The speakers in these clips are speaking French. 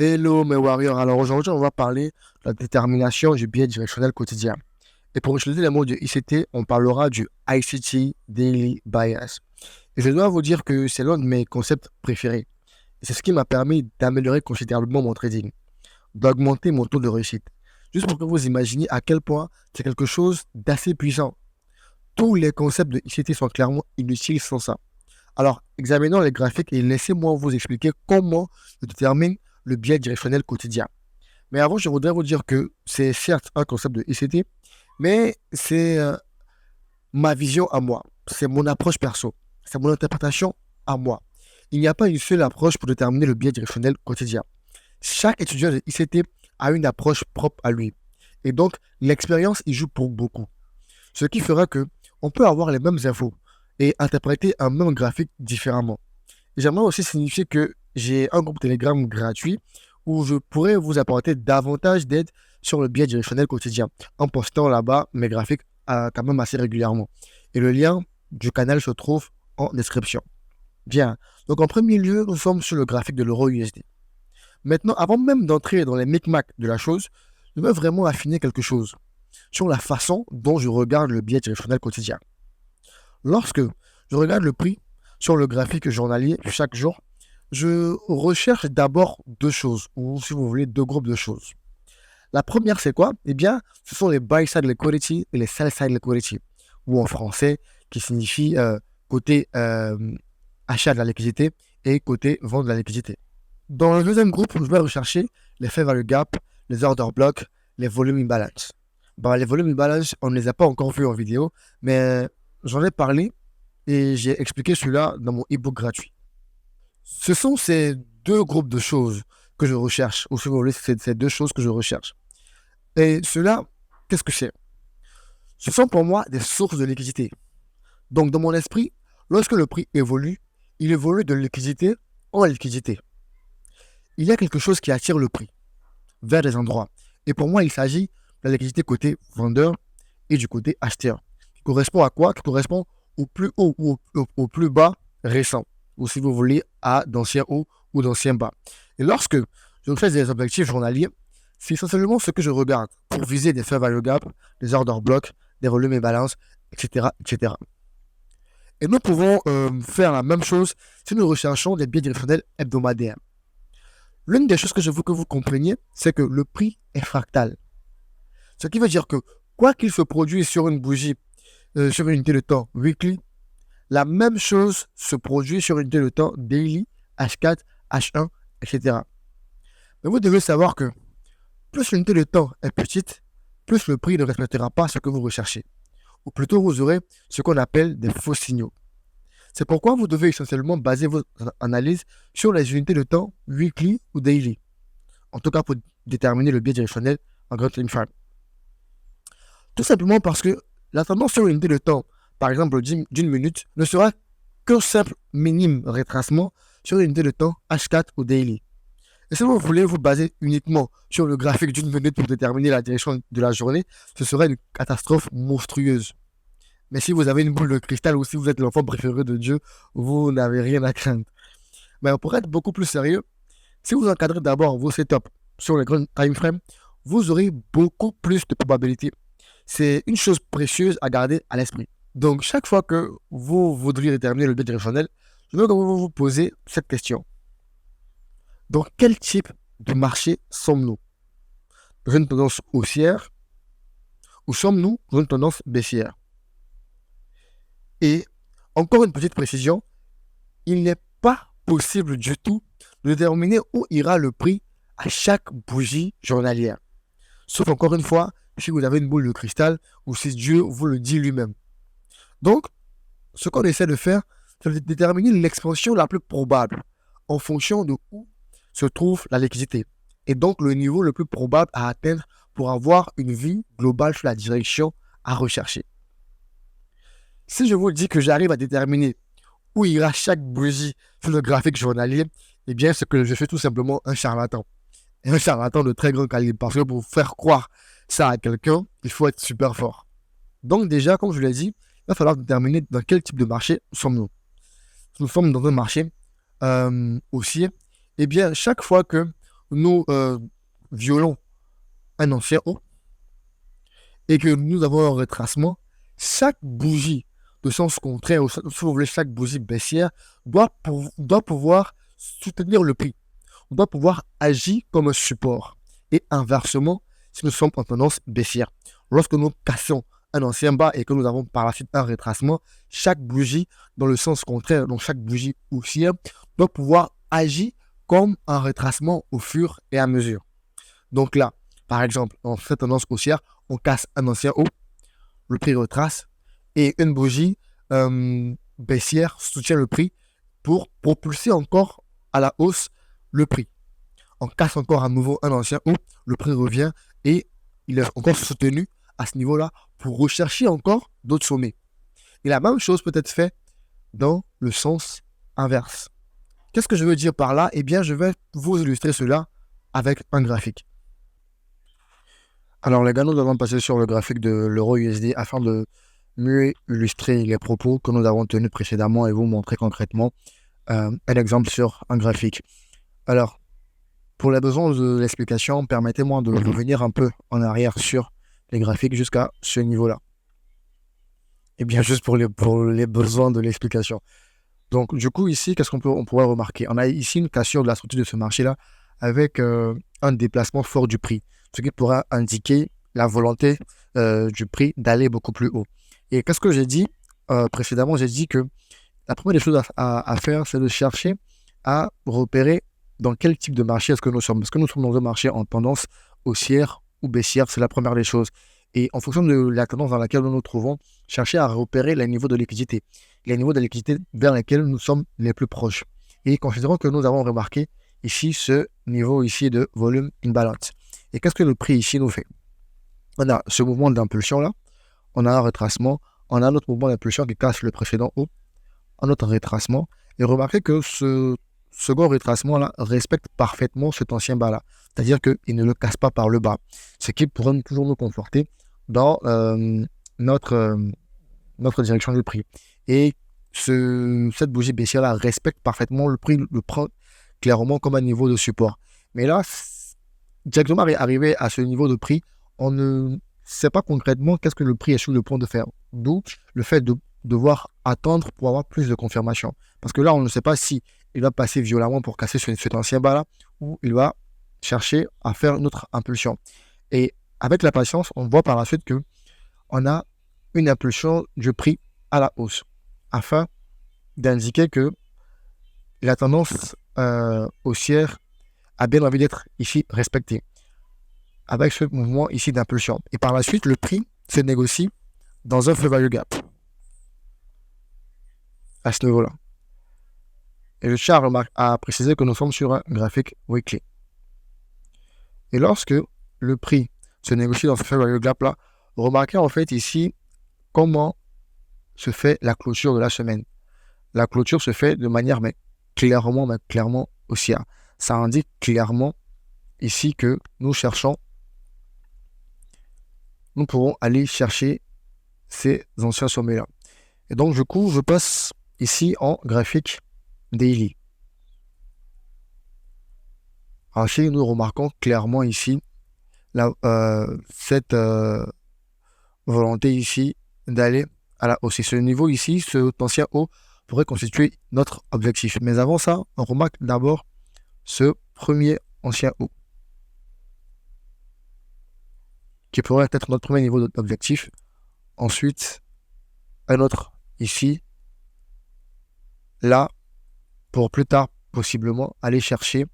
Hello mes warriors, alors aujourd'hui on va parler de la détermination du biais directionnel quotidien. Et pour utiliser les mots de ICT, on parlera du ICT Daily Bias. Et je dois vous dire que c'est l'un de mes concepts préférés. Et c'est ce qui m'a permis d'améliorer considérablement mon trading, d'augmenter mon taux de réussite. Juste pour que vous imaginiez à quel point c'est quelque chose d'assez puissant. Tous les concepts de ICT sont clairement inutiles sans ça. Alors, examinons les graphiques et laissez-moi vous expliquer comment je détermine le biais directionnel quotidien. Mais avant, je voudrais vous dire que c'est certes un concept de ICT, mais c'est ma vision à moi. C'est mon approche perso. C'est mon interprétation à moi. Il n'y a pas une seule approche pour déterminer le biais directionnel quotidien. Chaque étudiant de ICT a une approche propre à lui. Et donc, l'expérience y joue pour beaucoup. Ce qui fera que on peut avoir les mêmes infos et interpréter un même graphique différemment. J'aimerais aussi signifier que j'ai un groupe Telegram gratuit où je pourrais vous apporter davantage d'aide sur le biais directionnel quotidien en postant là-bas mes graphiques quand même assez régulièrement. Et le lien du canal se trouve en description. Bien. Donc en premier lieu, nous sommes sur le graphique de l'euro USD. Maintenant, avant même d'entrer dans les micmacs de la chose, je veux vraiment affiner quelque chose sur la façon dont je regarde le biais directionnel quotidien. Lorsque je regarde le prix sur le graphique journalier chaque jour, je recherche d'abord deux choses, ou si vous voulez, deux groupes de choses. La première, c'est quoi? Eh bien, ce sont les buy-side liquidity et les sell-side liquidity, ou en français, qui signifie côté achat de la liquidité et côté vente de la liquidité. Dans le deuxième groupe, je vais rechercher les fair value gap, les order blocks, les volume imbalance. Bon, les volume imbalance, on ne les a pas encore vus en vidéo, mais j'en ai parlé et j'ai expliqué cela dans mon e-book gratuit. Ce sont ces deux groupes de choses que je recherche, ou si vous voulez, c'est ces deux choses que je recherche. Et cela, qu'est-ce que c'est? Ce sont pour moi des sources de liquidité. Donc, dans mon esprit, lorsque le prix évolue, il évolue de liquidité en liquidité. Il y a quelque chose qui attire le prix vers des endroits. Et pour moi, il s'agit de la liquidité côté vendeur et du côté acheteur. Qui correspond à quoi? Qui correspond au plus haut ou au plus bas récent. Ou si vous voulez, à d'anciens hauts ou d'anciens bas. Et lorsque je fais des objectifs journaliers, c'est essentiellement ce que je regarde pour viser des fair value gap, des order blocks, des volumes et balances, etc., etc. Et nous pouvons faire la même chose si nous recherchons des biais directionnels hebdomadaires. L'une des choses que je veux que vous compreniez, c'est que le prix est fractal. Ce qui veut dire que quoi qu'il se produise sur une bougie, sur une unité de temps weekly, la même chose se produit sur une unité de temps daily, H4, H1, etc. Mais vous devez savoir que plus l'unité de temps est petite, plus le prix ne respectera pas ce que vous recherchez. Ou plutôt, vous aurez ce qu'on appelle des faux signaux. C'est pourquoi vous devez essentiellement baser vos analyses sur les unités de temps weekly ou daily. En tout cas, pour déterminer le biais directionnel en grand time frame. Tout simplement parce que la tendance sur une unité de temps, par exemple d'une minute, ne sera qu'un simple minime retracement sur une unité de temps H4 ou daily. Et si vous voulez vous baser uniquement sur le graphique d'une minute pour déterminer la direction de la journée, ce serait une catastrophe monstrueuse. Mais si vous avez une boule de cristal ou si vous êtes l'enfant préféré de Dieu, vous n'avez rien à craindre. Mais pour être beaucoup plus sérieux, si vous encadrez d'abord vos setups sur les grands time frames, vous aurez beaucoup plus de probabilités. C'est une chose précieuse à garder à l'esprit. Donc, chaque fois que vous voudriez déterminer le biais directionnel, je veux que vous vous posez cette question. Dans quel type de marché sommes-nous? Dans une tendance haussière ou sommes-nous dans une tendance baissière? Et encore une petite précision, il n'est pas possible du tout de déterminer où ira le prix à chaque bougie journalière. Sauf encore une fois, si vous avez une boule de cristal ou si Dieu vous le dit lui-même. Donc, ce qu'on essaie de faire, c'est de déterminer l'expansion la plus probable en fonction de où se trouve la liquidité. Et donc, le niveau le plus probable à atteindre pour avoir une vue globale sur la direction à rechercher. Si je vous dis que j'arrive à déterminer où ira chaque bougie sur le graphique journalier, eh bien, c'est que je suis tout simplement un charlatan. Et un charlatan de très grand calibre. Parce que pour faire croire ça à quelqu'un, il faut être super fort. Donc déjà, comme je l'ai dit, il va falloir déterminer dans quel type de marché sommes-nous. Si nous sommes dans un marché haussier, eh bien, chaque fois que nous violons un ancien haut et que nous avons un retracement, chaque bougie de sens contraire, ou si vous voulez, chaque bougie baissière doit pouvoir soutenir le prix, doit pouvoir agir comme un support. Et inversement, si nous sommes en tendance baissière, lorsque nous cassons un ancien bas et que nous avons par la suite un retracement, chaque bougie dans le sens contraire, donc chaque bougie haussière, doit pouvoir agir comme un retracement au fur et à mesure. Donc là, par exemple, en cette tendance haussière, on casse un ancien haut, le prix retrace, et une bougie baissière soutient le prix pour propulser encore à la hausse le prix. On casse encore à nouveau un ancien haut, le prix revient et il est encore soutenu à ce niveau-là pour rechercher encore d'autres sommets. Et la même chose peut être faite dans le sens inverse. Qu'est-ce que je veux dire par là? Eh bien, je vais vous illustrer cela avec un graphique. Alors les gars, nous allons passer sur le graphique de l'euro USD afin de mieux illustrer les propos que nous avons tenus précédemment et vous montrer concrètement un exemple sur un graphique. Alors, pour les besoins de l'explication, permettez-moi de revenir un peu en arrière sur les graphiques jusqu'à ce niveau-là. Et bien juste pour les besoins de l'explication. Donc du coup ici, qu'est-ce on pourrait remarquer? On a ici une cassure de la structure de ce marché-là avec un déplacement fort du prix, ce qui pourra indiquer la volonté du prix d'aller beaucoup plus haut. Et qu'est-ce que j'ai dit précédemment? J'ai dit que la première des choses à faire, c'est de chercher à repérer dans quel type de marché est-ce que nous sommes. Est-ce que nous sommes dans un marché en tendance haussière ou baissière? C'est la première des choses. Et en fonction de la tendance dans laquelle nous nous trouvons, chercher à repérer les niveaux de liquidité. Les niveaux de liquidité vers lesquels nous sommes les plus proches. Et considérons que nous avons remarqué ici ce niveau ici de volume imbalance. Et qu'est-ce que le prix ici nous fait? On a ce mouvement d'impulsion là, on a un retracement, on a un autre mouvement d'impulsion qui casse le précédent haut, un autre retracement. Et remarquez que ce second retracement là respecte parfaitement cet ancien bas là. C'est-à-dire qu'il ne le casse pas par le bas. Ce qui pourrait toujours nous conforter dans notre direction du prix. Et cette bougie baissière-là respecte parfaitement le prix, le prend clairement comme un niveau de support. Mais là, directement arrivé à ce niveau de prix, on ne sait pas concrètement qu'est-ce que le prix est sur le point de faire. D'où le fait de devoir attendre pour avoir plus de confirmation. Parce que là, on ne sait pas si il va passer violemment pour casser cet ancien bas-là ou il va chercher à faire une autre impulsion. Et avec la patience, on voit par la suite que on a une impulsion du prix à la hausse afin d'indiquer que la tendance haussière a bien envie d'être ici respectée avec ce mouvement ici d'impulsion. Et par la suite, le prix se négocie dans un fair value gap à ce niveau-là. Et je tiens à préciser que nous sommes sur un graphique weekly. Et lorsque le prix se négocie dans ce fair value gap là, remarquez en fait ici comment se fait la clôture de la semaine. La clôture se fait de manière clairement haussière. Ça indique clairement ici que nous pourrons aller chercher ces anciens sommets-là. Et donc, du coup, je passe ici en graphique daily. Alors, ici, nous remarquons clairement ici cette volonté ici d'aller à la hausse. Et ce niveau ici, ce ancien haut, pourrait constituer notre objectif. Mais avant ça, on remarque d'abord ce premier ancien haut, qui pourrait être notre premier niveau d'objectif. Ensuite, un autre ici, là, pour plus tard, possiblement, aller chercher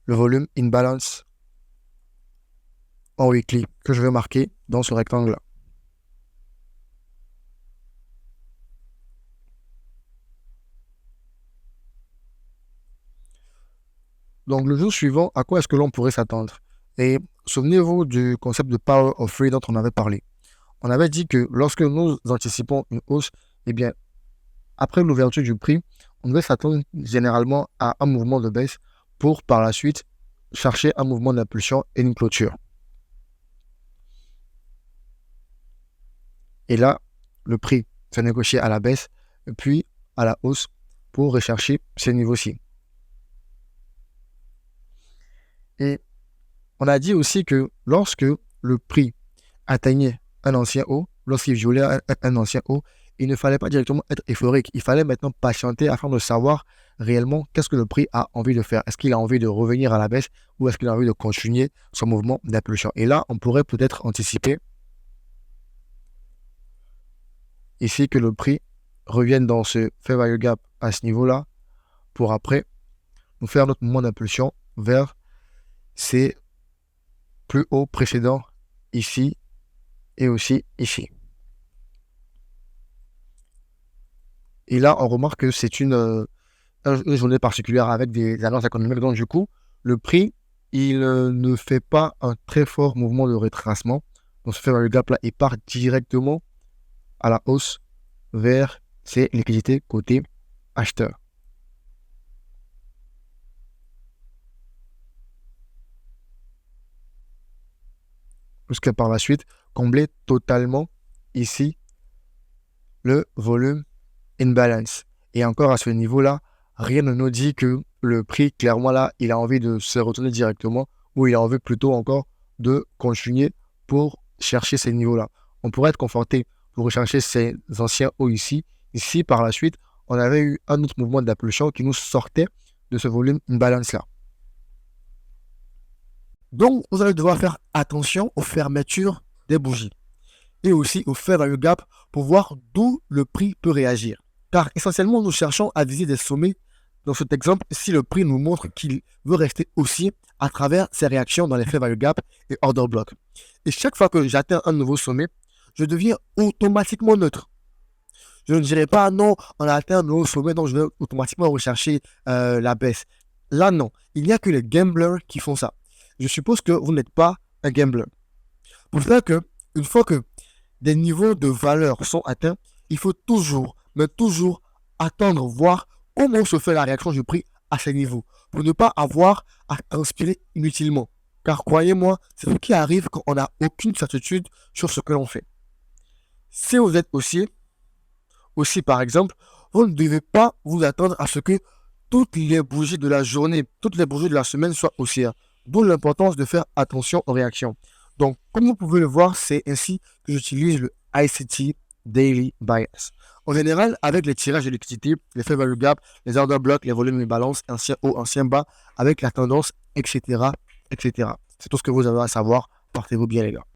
le volume imbalance en weekly, que je vais marquer dans ce rectangle-là. Donc, le jour suivant, à quoi est-ce que l'on pourrait s'attendre? Et souvenez-vous du concept de Power of Three dont on avait parlé. On avait dit que lorsque nous anticipons une hausse, eh bien, après l'ouverture du prix, on devait s'attendre généralement à un mouvement de baisse pour par la suite chercher un mouvement d'impulsion et une clôture. Et là, le prix s'est négocié à la baisse, puis à la hausse pour rechercher ces niveaux-ci. Et on a dit aussi que lorsque le prix atteignait un ancien haut, lorsqu'il violait un ancien haut, il ne fallait pas directement être euphorique. Il fallait maintenant patienter afin de savoir réellement qu'est-ce que le prix a envie de faire. Est-ce qu'il a envie de revenir à la baisse ou est-ce qu'il a envie de continuer son mouvement d'impulsion. Et là, on pourrait peut-être anticiper ici que le prix revienne dans ce fair value gap à ce niveau-là pour après nous faire notre mouvement d'impulsion vers ces plus hauts précédents ici et aussi ici. Et là, on remarque que c'est une journée particulière avec des annonces économiques. Donc, du coup, le prix, il ne fait pas un très fort mouvement de retracement. Donc, ce fair value gap-là, il part directement à la hausse vers ces liquidités côté acheteur. Jusqu'à par la suite, combler totalement ici le volume imbalance. Et encore à ce niveau-là, rien ne nous dit que le prix, clairement là, il a envie de se retourner directement ou il a envie plutôt encore de continuer pour chercher ces niveaux-là. On pourrait être conforté pour rechercher ces anciens hauts ici. Ici, par la suite, on avait eu un autre mouvement d'impulsion qui nous sortait de ce volume imbalance-là. Donc, vous allez devoir faire attention aux fermetures des bougies et aussi au fair value gap pour voir d'où le prix peut réagir. Car essentiellement, nous cherchons à viser des sommets. Dans cet exemple, si le prix nous montre qu'il veut rester haussier à travers ses réactions dans les fair value gap et order block. Et chaque fois que j'atteins un nouveau sommet, je deviens automatiquement neutre. Je ne dirais pas non, on a atteint un nouveau sommet, donc je vais automatiquement rechercher la baisse. Là, non. Il n'y a que les gamblers qui font ça. Je suppose que vous n'êtes pas un gambler. Pour faire que, une fois que des niveaux de valeur sont atteints, il faut toujours, mais toujours attendre, voir comment se fait la réaction du prix à ces niveaux, pour ne pas avoir à inspirer inutilement. Car croyez-moi, c'est ce qui arrive quand on n'a aucune certitude sur ce que l'on fait. Si vous êtes haussier, aussi par exemple, vous ne devez pas vous attendre à ce que toutes les bougies de la journée, toutes les bougies de la semaine soient haussières. D'où l'importance de faire attention aux réactions. Donc, comme vous pouvez le voir, c'est ainsi que j'utilise le ICT Daily Bias. En général, avec les tirages de liquidité, les fair value gap, les order blocks, les volumes de balance, ancien haut, ancien bas, avec la tendance, etc., etc. C'est tout ce que vous avez à savoir. Portez-vous bien, les gars.